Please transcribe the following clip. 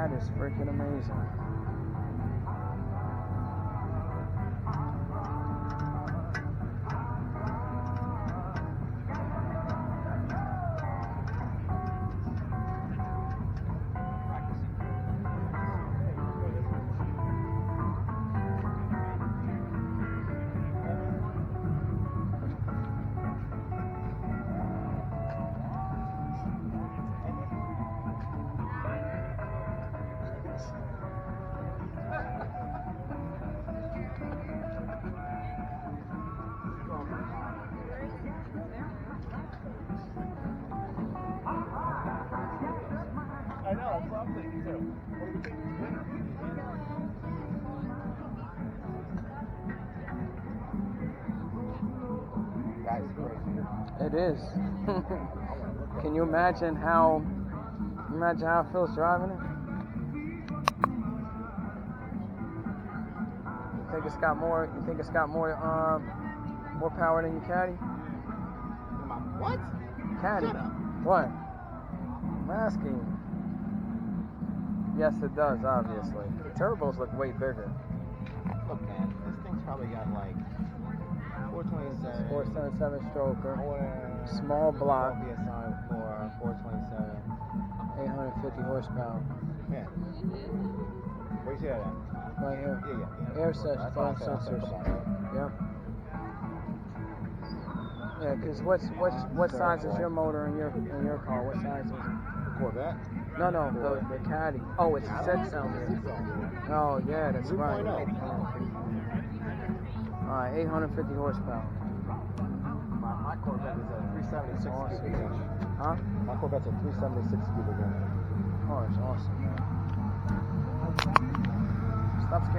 That is freaking amazing. I know, that's what I'm thinking too. That's crazy. It is. Can you imagine how it feels driving it? You think it's got more power than your Caddy? What? Caddy. Shut up. What? I'm asking. Yes, it does, obviously. The turbos look way bigger. Look, man, this thing's probably got like 427. 477 stroker. Or Small block. PSI for 427. 850 horsepower. Yeah. Where you see that at? Right here. Yeah. Air sensors. Yep. Yeah, because what size is your motor in your car? What size is it? Corvette? No, the Caddy. Oh, it's 6-cylinder. Oh, yeah, that's right. 3.0. Alright, 850 horsepower. My Corvette is a 376 cubic inch. Huh? My Corvette's a 376 cubic inch. Oh, it's awesome, man. Stop scaring